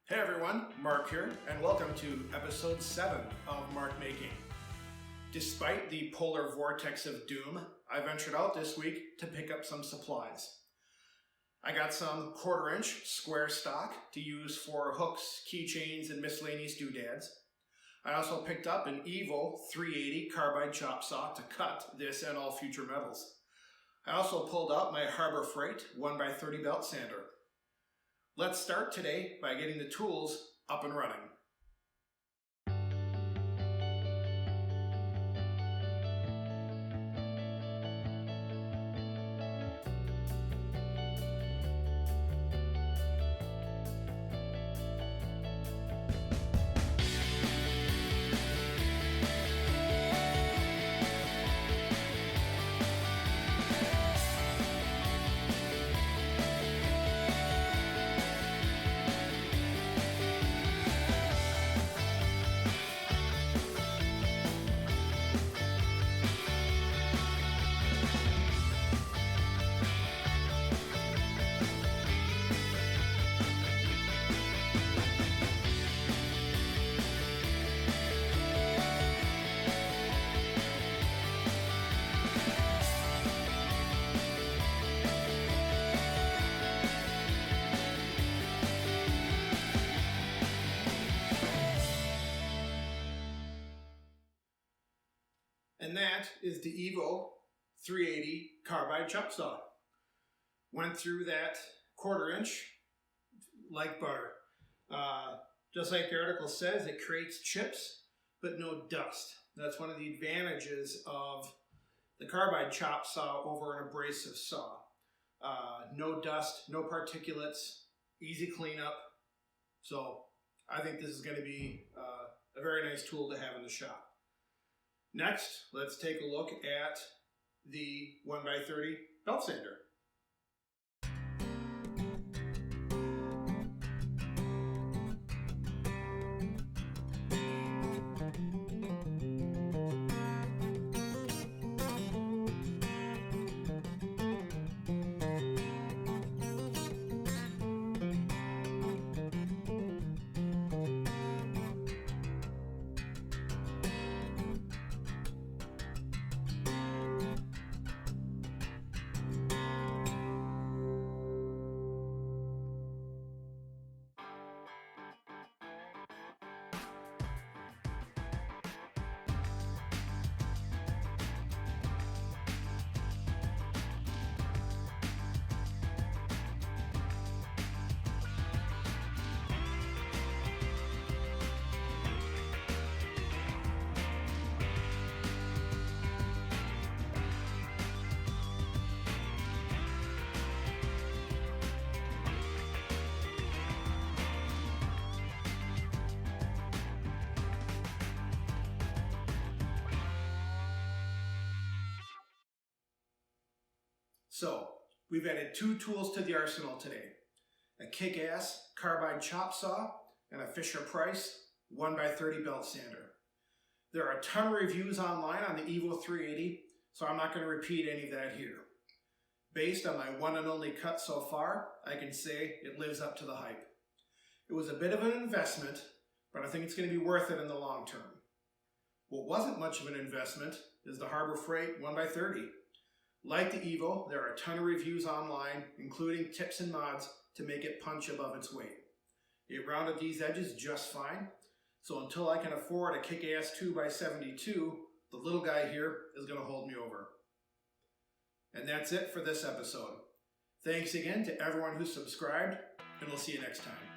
Hey everyone, Mark here, and welcome to episode 7 of Mark Making. Despite the polar vortex of doom, I ventured out this week to pick up some supplies. I got some 1/4-inch square stock to use for hooks, keychains, and miscellaneous doodads. I also picked up an EVO380 carbide chop saw to cut this and all future metals. I also pulled out my Harbor Freight 1x30 belt sander. Let's start today by getting the tools up and running. And that is the EVO380 carbide chop saw. Went through that 1/4-inch like butter. Just like the article says, it creates chips, but no dust. That's one of the advantages of the carbide chop saw over an abrasive saw. No dust, no particulates, easy cleanup. So I think this is going to be a very nice tool to have in the shop. Next, let's take a look at the 1x30 belt sander. So, we've added 2 tools to the arsenal today. A kick-ass carbide chop saw and a Fisher-Price 1x30 belt sander. There are a ton of reviews online on the EVO380, so I'm not going to repeat any of that here. Based on my one and only cut so far, I can say it lives up to the hype. It was a bit of an investment, but I think it's going to be worth it in the long term. What wasn't much of an investment is the Harbor Freight 1x30. Like the EVO, there are a ton of reviews online, including tips and mods to make it punch above its weight. It rounded these edges just fine, so until I can afford a kick-ass 2x72, the little guy here is going to hold me over. And that's it for this episode. Thanks again to everyone who subscribed, and we'll see you next time.